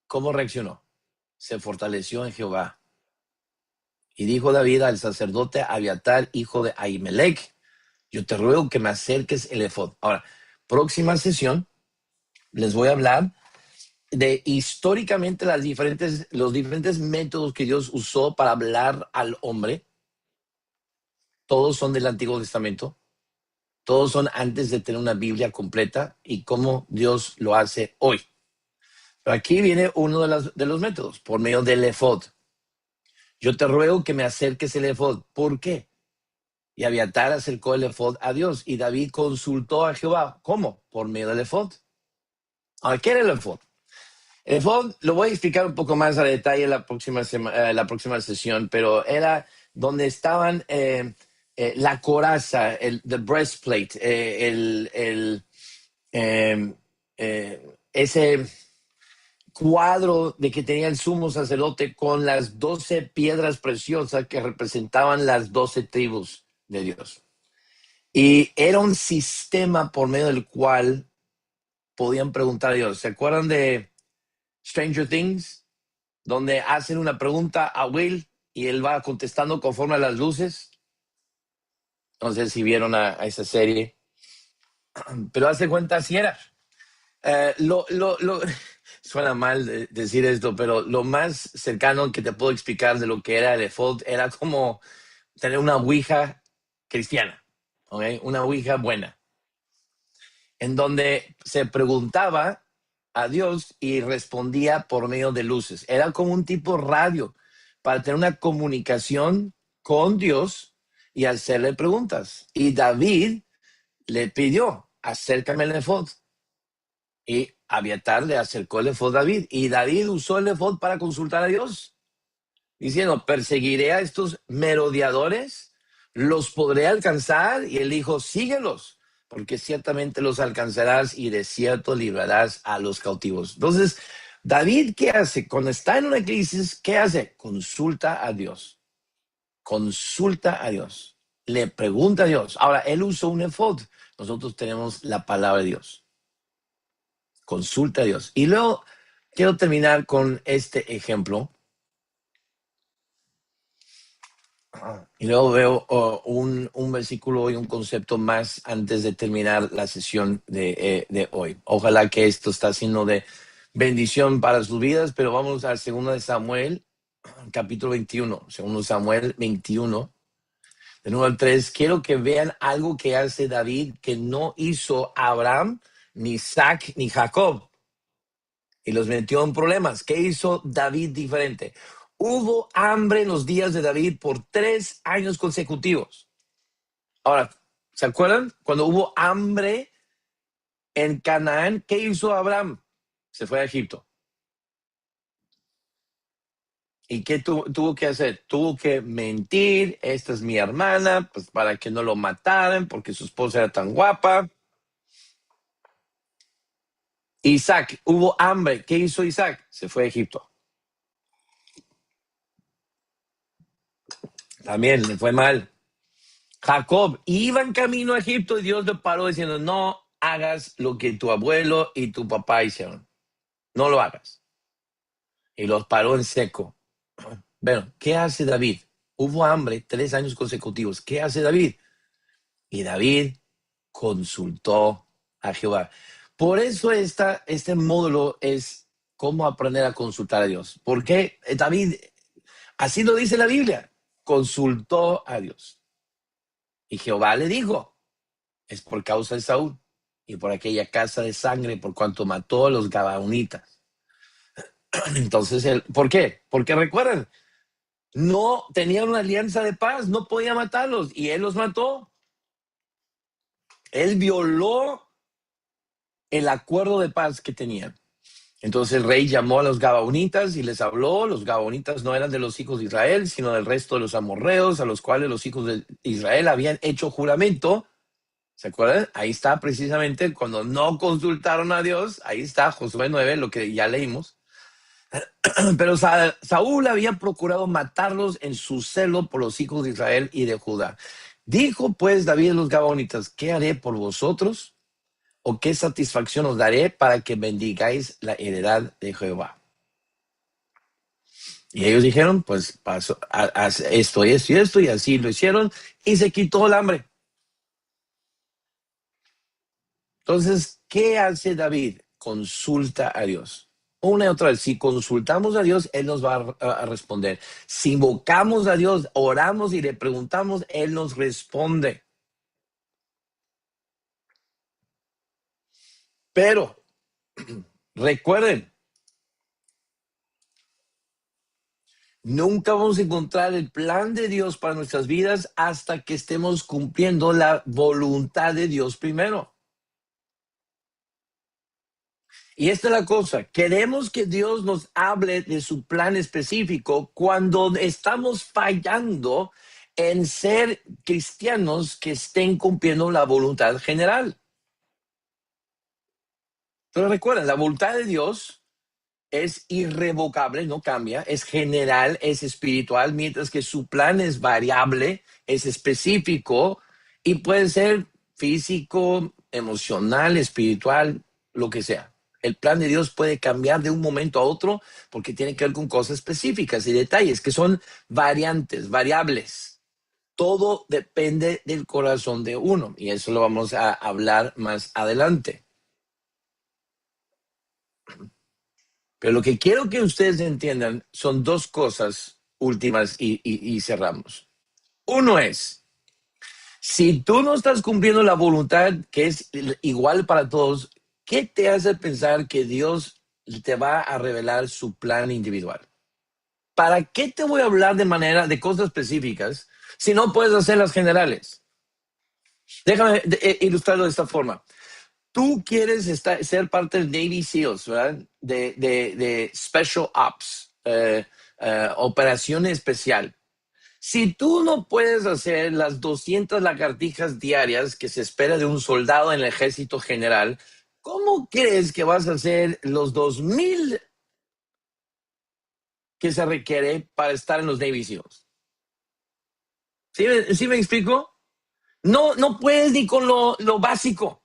¿cómo reaccionó? Se fortaleció en Jehová. Y dijo David al sacerdote Abiatar, hijo de Ahimelech, yo te ruego que me acerques el efod. Ahora, próxima sesión les voy a hablar de históricamente los diferentes métodos que Dios usó para hablar al hombre. Todos son del Antiguo Testamento. Todos son antes de tener una Biblia completa, y cómo Dios lo hace hoy. Pero aquí viene uno de los métodos, por medio del efod. Yo te ruego que me acerques el efod. ¿Por qué? Y Abiatar acercó el efod a Dios, y David consultó a Jehová. ¿Cómo? Por medio del efod. Ahora, ¿qué era el efod? El efod lo voy a explicar un poco más a detalle en la próxima sesión, pero era donde estaban la coraza, the breastplate, ese cuadro de que tenía el sumo sacerdote con las 12 piedras preciosas que representaban las 12 tribus de Dios. Y era un sistema por medio del cual podían preguntar a Dios. ¿Se acuerdan de Stranger Things? Donde hacen una pregunta a Will y él va contestando conforme a las luces. No sé si vieron a esa serie, pero hace cuenta si era. Suena mal decir esto, pero lo más cercano que te puedo explicar de lo que era el efod era como tener una ouija cristiana, ¿okay? Una ouija buena, en donde se preguntaba a Dios y respondía por medio de luces. Era como un tipo radio para tener una comunicación con Dios y hacerle preguntas. Y David le pidió, acércame el efod. Y Abiatar le acercó el efod a David. Y David usó el efod para consultar a Dios, diciendo, perseguiré a estos merodeadores, los podré alcanzar. Y él dijo, síguelos, porque ciertamente los alcanzarás y de cierto librarás a los cautivos. Entonces, David, ¿qué hace? Cuando está en una crisis, ¿qué hace? Consulta a Dios. Consulta a Dios. Le pregunta a Dios. Ahora, él usó un efod. Nosotros tenemos la palabra de Dios. Consulta a Dios. Y luego quiero terminar con este ejemplo. Y luego veo un versículo y un concepto más antes de terminar la sesión de hoy. Ojalá que esto está siendo de bendición para sus vidas, pero vamos al 2 de Samuel, capítulo 21, 2 Samuel 21, del 1 al 3. Quiero que vean algo que hace David que no hizo Abraham, ni Isaac, ni Jacob, y los metió en problemas. ¿Qué hizo David diferente? Hubo hambre en los días de David por 3 años consecutivos. Ahora, ¿se acuerdan? Cuando hubo hambre en Canaán, ¿qué hizo Abraham? Se fue a Egipto. ¿Y qué tuvo que hacer? Tuvo que mentir, esta es mi hermana, pues para que no lo mataran, porque su esposa era tan guapa. Isaac, hubo hambre. ¿Qué hizo Isaac? Se fue a Egipto. También le fue mal. Jacob iba en camino a Egipto y Dios le paró diciendo, no hagas lo que tu abuelo y tu papá hicieron. No lo hagas. Y los paró en seco. Bueno, ¿qué hace David? Hubo hambre 3 años consecutivos. ¿Qué hace David? Y David consultó a Jehová. Por eso este módulo es cómo aprender a consultar a Dios. Porque David, así lo dice la Biblia, consultó a Dios. Y Jehová le dijo, es por causa de Saúl y por aquella casa de sangre, por cuanto mató a los Gabaonitas. Entonces, ¿por qué? Porque recuerden, no tenían una alianza de paz, no podía matarlos y él los mató. Él violó el acuerdo de paz que tenían. Entonces el rey llamó a los Gabaonitas y les habló. Los Gabaonitas no eran de los hijos de Israel, sino del resto de los amorreos, a los cuales los hijos de Israel habían hecho juramento. ¿Se acuerdan? Ahí está precisamente cuando no consultaron a Dios. Ahí está Josué 9, lo que ya leímos. Pero Saúl había procurado matarlos en su celo por los hijos de Israel y de Judá. Dijo pues David a los Gabaonitas, ¿qué haré por vosotros? ¿O qué satisfacción os daré para que bendigáis la heredad de Jehová? Y ellos dijeron, pues haz esto y esto y esto, y así lo hicieron, y se quitó el hambre. Entonces, ¿qué hace David? Consulta a Dios. Una y otra vez, si consultamos a Dios, Él nos va a responder. Si invocamos a Dios, oramos y le preguntamos, Él nos responde. Pero, recuerden, nunca vamos a encontrar el plan de Dios para nuestras vidas hasta que estemos cumpliendo la voluntad de Dios primero. Y esta es la cosa, queremos que Dios nos hable de su plan específico cuando estamos fallando en ser cristianos que estén cumpliendo la voluntad general. Pero recuerden, la voluntad de Dios es irrevocable, no cambia, es general, es espiritual, mientras que su plan es variable, es específico y puede ser físico, emocional, espiritual, lo que sea. El plan de Dios puede cambiar de un momento a otro porque tiene que ver con cosas específicas y detalles que son variantes, variables. Todo depende del corazón de uno y eso lo vamos a hablar más adelante. Pero lo que quiero que ustedes entiendan son 2 cosas últimas y cerramos. Uno es, si tú no estás cumpliendo la voluntad que es igual para todos, ¿qué te hace pensar que Dios te va a revelar su plan individual? ¿Para qué te voy a hablar de cosas específicas si no puedes hacer las generales? Déjame ilustrarlo de esta forma. Tú quieres ser parte del Navy SEALs, ¿verdad? De Special Ops, operación especial. Si tú no puedes hacer las 200 lagartijas diarias que se espera de un soldado en el ejército general, ¿cómo crees que vas a hacer los 2000 que se requiere para estar en los Navy SEALs? ¿Sí me explico? No puedes ni con lo básico.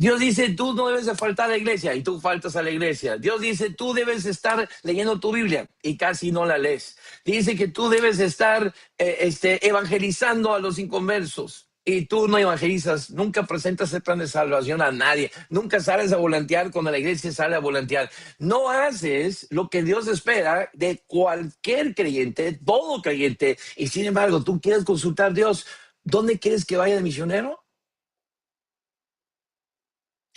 Dios dice, tú no debes de faltar a la iglesia y tú faltas a la iglesia. Dios dice, tú debes estar leyendo tu Biblia y casi no la lees. Dice que tú debes estar evangelizando a los inconversos y tú no evangelizas, nunca presentas el plan de salvación a nadie, nunca sales a volantear cuando la iglesia sale a volantear, no haces lo que Dios espera de cualquier creyente, todo creyente, y sin embargo tú quieres consultar a Dios, ¿dónde quieres que vaya de misionero?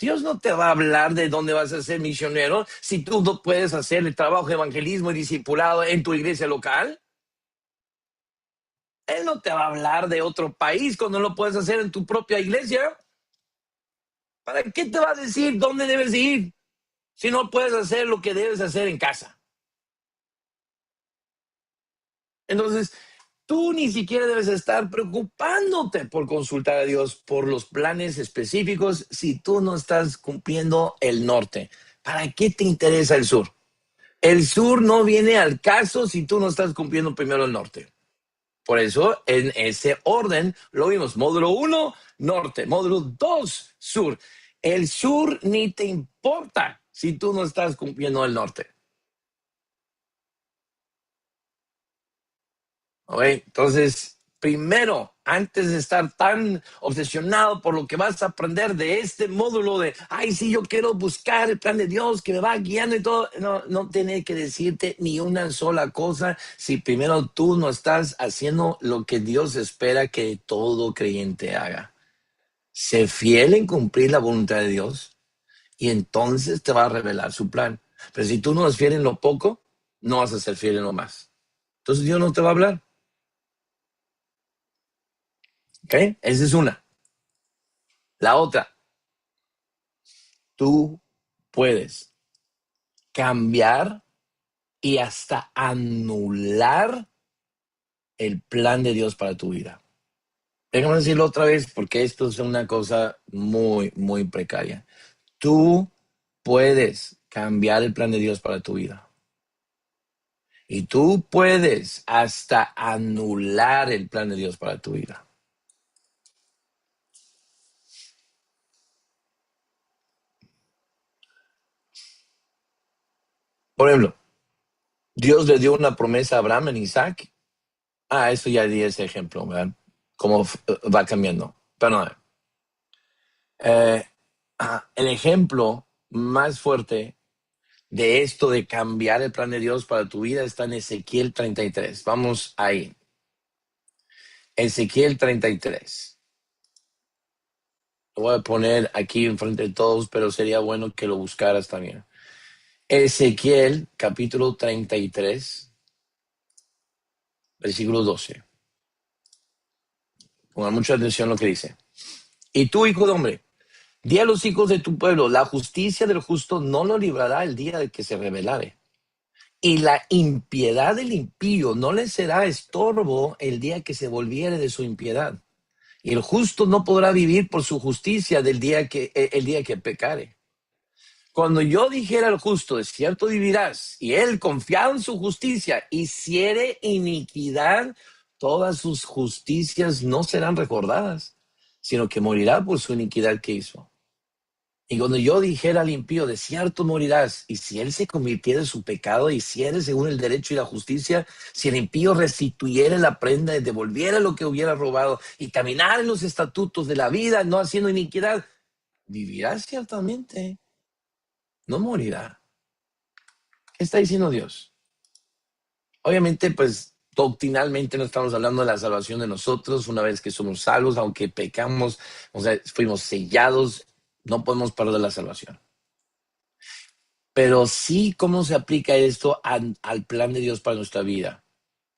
Dios no te va a hablar de dónde vas a ser misionero si tú no puedes hacer el trabajo de evangelismo y discipulado en tu iglesia local. Él no te va a hablar de otro país cuando lo puedes hacer en tu propia iglesia. ¿Para qué te va a decir dónde debes ir si no puedes hacer lo que debes hacer en casa? Entonces, tú ni siquiera debes estar preocupándote por consultar a Dios por los planes específicos si tú no estás cumpliendo el norte. ¿Para qué te interesa el sur? El sur no viene al caso si tú no estás cumpliendo primero el norte. Por eso, en ese orden, lo vimos. Módulo 1, norte. Módulo 2, sur. El sur ni te importa si tú no estás cumpliendo el norte. ¿Ok? Entonces, primero, antes de estar tan obsesionado por lo que vas a aprender de este módulo de, ay, sí, yo quiero buscar el plan de Dios que me va guiando y todo, no tiene que decirte ni una sola cosa si primero tú no estás haciendo lo que Dios espera que todo creyente haga. Sé fiel en cumplir la voluntad de Dios y entonces te va a revelar su plan. Pero si tú no eres fiel en lo poco, no vas a ser fiel en lo más. Entonces Dios no te va a hablar. ¿Ok? Esa es una. La otra, tú puedes cambiar y hasta anular el plan de Dios para tu vida. Déjame decirlo otra vez porque esto es una cosa muy, muy precaria. Tú puedes cambiar el plan de Dios para tu vida. Y tú puedes hasta anular el plan de Dios para tu vida. Por ejemplo, Dios le dio una promesa a Abraham en Isaac. Eso ya di ese ejemplo, ¿verdad? Cómo va cambiando. Perdón. El ejemplo más fuerte de esto de cambiar el plan de Dios para tu vida está en Ezequiel 33. Vamos ahí. Ezequiel 33. Lo voy a poner aquí enfrente de todos, pero sería bueno que lo buscaras también. Ezequiel capítulo 33, versículo 12. Pongan mucha atención a lo que dice. Y tú, hijo de hombre, di a los hijos de tu pueblo, la justicia del justo no lo librará el día de que se rebelare. Y la impiedad del impío no le será estorbo el día que se volviere de su impiedad. Y el justo no podrá vivir por su justicia el día que pecare. Cuando yo dijera al justo, de cierto vivirás, y él confiado en su justicia, hiciere iniquidad, todas sus justicias no serán recordadas, sino que morirá por su iniquidad que hizo. Y cuando yo dijera al impío, de cierto morirás, y si él se convirtiera en su pecado, hiciere según el derecho y la justicia, si el impío restituyera la prenda y devolviera lo que hubiera robado, y caminar en los estatutos de la vida, no haciendo iniquidad, vivirá ciertamente, no morirá. ¿Qué está diciendo Dios? Obviamente, pues doctrinalmente no estamos hablando de la salvación de nosotros una vez que somos salvos, aunque pecamos, o sea, fuimos sellados, no podemos perder la salvación. Pero sí, ¿cómo se aplica esto al plan de Dios para nuestra vida?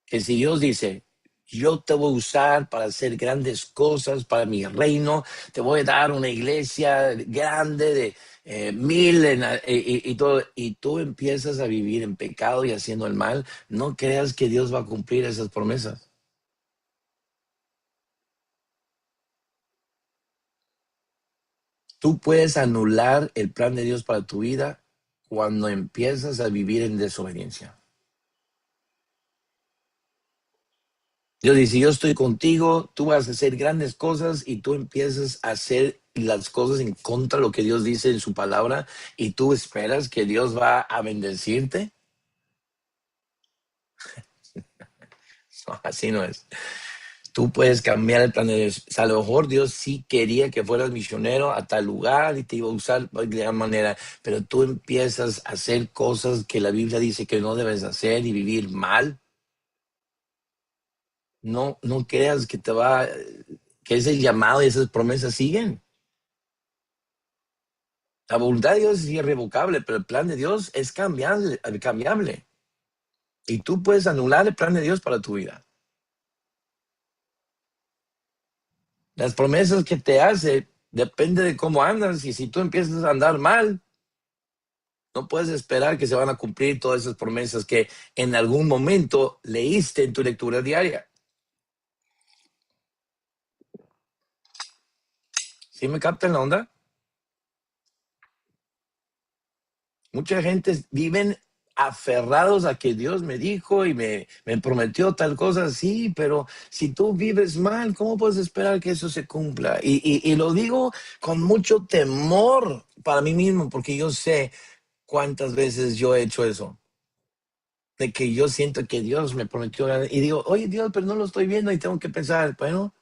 Que si Dios dice, yo te voy a usar para hacer grandes cosas para mi reino, te voy a dar una iglesia grande de 1000 y todo, y tú empiezas a vivir en pecado y haciendo el mal, no creas que Dios va a cumplir esas promesas. Tú puedes anular el plan de Dios para tu vida cuando empiezas a vivir en desobediencia. Dios dice, yo estoy contigo, tú vas a hacer grandes cosas y tú empiezas a hacer las cosas en contra de lo que Dios dice en su palabra y tú esperas que Dios va a bendecirte. No, así no es. Tú puedes cambiar el plan de Dios. O sea, a lo mejor Dios sí quería que fueras misionero a tal lugar y te iba a usar de alguna manera, pero tú empiezas a hacer cosas que la Biblia dice que no debes hacer y vivir mal. No, no creas que que ese llamado y esas promesas siguen. La voluntad de Dios es irrevocable, pero el plan de Dios es cambiable, cambiable. Y tú puedes anular el plan de Dios para tu vida. Las promesas que te hace depende de cómo andas. Y si tú empiezas a andar mal, no puedes esperar que se van a cumplir todas esas promesas que en algún momento leíste en tu lectura diaria. ¿Sí me captan la onda? Mucha gente viven aferrados a que Dios me dijo y me prometió tal cosa, sí, pero si tú vives mal, ¿cómo puedes esperar que eso se cumpla? Y lo digo con mucho temor para mí mismo, porque yo sé cuántas veces yo he hecho eso, de que yo siento que Dios me prometió y digo, oye Dios, pero no lo estoy viendo y tengo que pensar, bueno,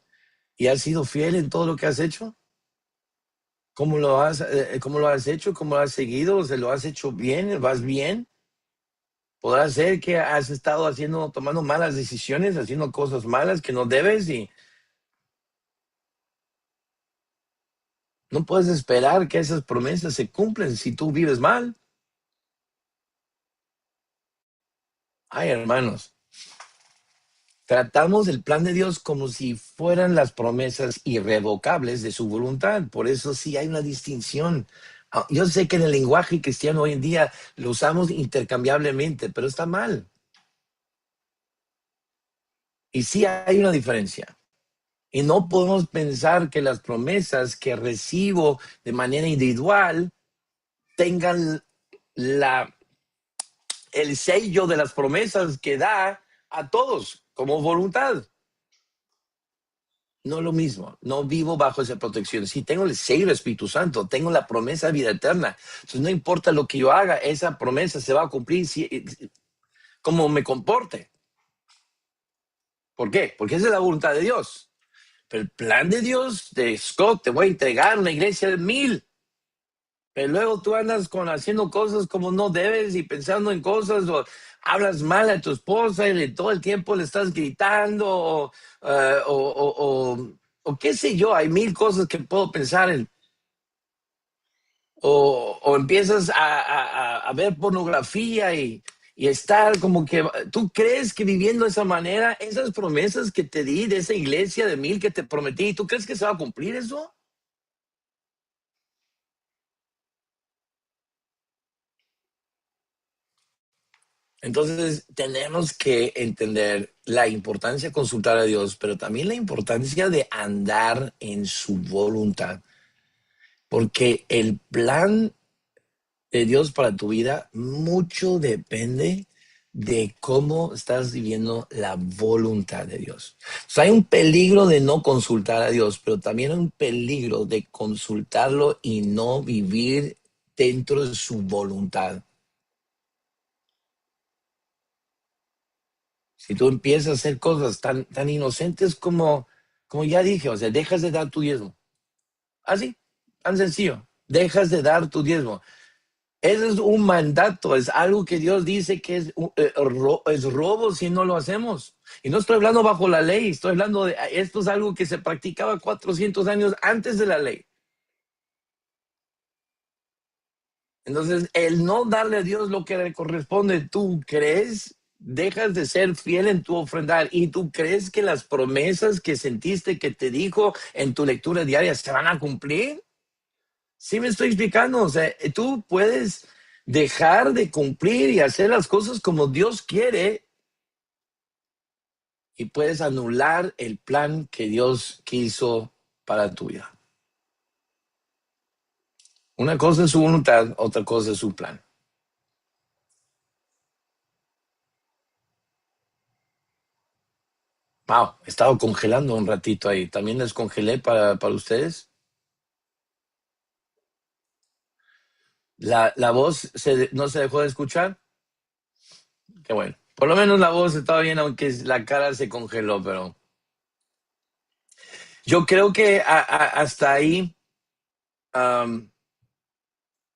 ¿y has sido fiel en todo lo que has hecho? ¿Cómo lo has hecho? ¿Cómo lo has seguido? ¿Se lo has hecho bien? ¿Vas bien? Podrá ser que has estado tomando malas decisiones, haciendo cosas malas que no debes y no puedes esperar que esas promesas se cumplen si tú vives mal. Ay, hermanos, tratamos el plan de Dios como si fueran las promesas irrevocables de su voluntad. Por eso sí hay una distinción. Yo sé que en el lenguaje cristiano hoy en día lo usamos intercambiablemente, pero está mal. Y sí hay una diferencia. Y no podemos pensar que las promesas que recibo de manera individual tengan la, el sello de las promesas que da a todos como voluntad. No lo mismo, no vivo bajo esa protección. Si tengo el sello del Espíritu Santo, tengo la promesa de vida eterna. Entonces no importa lo que yo haga, esa promesa se va a cumplir como me comporte. ¿Por qué? Porque esa es la voluntad de Dios. Pero el plan de Dios de Scott, te voy a entregar una iglesia de 1000. Pero luego tú andas haciendo cosas como no debes y pensando en cosas o hablas mal a tu esposa y todo el tiempo le estás gritando o qué sé yo, hay 1000 cosas que puedo pensar en. O empiezas a ver pornografía y estar como que tú crees que viviendo de esa manera, esas promesas que te di de esa iglesia de 1000 que te prometí, ¿tú crees que se va a cumplir eso? Entonces, tenemos que entender la importancia de consultar a Dios, pero también la importancia de andar en su voluntad, porque el plan de Dios para tu vida mucho depende de cómo estás viviendo la voluntad de Dios. O sea, hay un peligro de no consultar a Dios, pero también hay un peligro de consultarlo y no vivir dentro de su voluntad. Si tú empiezas a hacer cosas tan inocentes como ya dije, o sea, dejas de dar tu diezmo. Así, tan sencillo. Dejas de dar tu diezmo. Ese es un mandato, es algo que Dios dice que es robo si no lo hacemos. Y no estoy hablando bajo la ley, estoy hablando de esto es algo que se practicaba 400 años antes de la ley. Entonces, el no darle a Dios lo que le corresponde, ¿tú crees? Dejas de ser fiel en tu ofrendar y tú crees que las promesas que sentiste que te dijo en tu lectura diaria se van a cumplir. Sí me estoy explicando, o sea, tú puedes dejar de cumplir y hacer las cosas como Dios quiere y puedes anular el plan que Dios quiso para tu vida. Una cosa es su voluntad, otra cosa es su plan. Wow, he estado congelando un ratito ahí. ¿También les congelé para ustedes? ¿La voz no se dejó de escuchar? Qué bueno. Por lo menos la voz estaba bien, aunque la cara se congeló, pero Yo creo que hasta ahí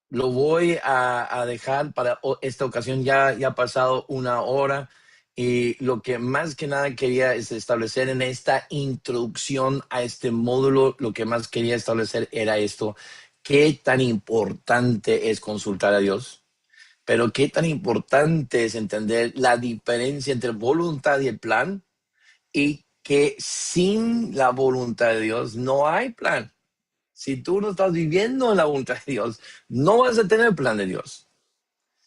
lo voy a dejar para esta ocasión. Ya ha pasado una hora y lo que más que nada quería es establecer en esta introducción a este módulo, lo que más quería establecer era esto: qué tan importante es consultar a Dios, pero qué tan importante es entender la diferencia entre voluntad y el plan, y que sin la voluntad de Dios no hay plan. Si tú no estás viviendo en la voluntad de Dios, no vas a tener el plan de Dios.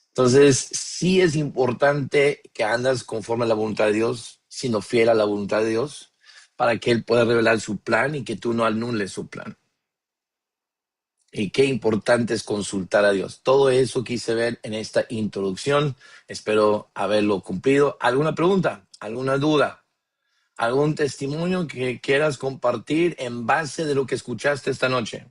Entonces, sí es importante que andas conforme a la voluntad de Dios, siendo fiel a la voluntad de Dios, para que Él pueda revelar su plan y que tú no anules su plan. Y qué importante es consultar a Dios. Todo eso quise ver en esta introducción. Espero haberlo cumplido. ¿Alguna pregunta? ¿Alguna duda? ¿Algún testimonio que quieras compartir en base de lo que escuchaste esta noche?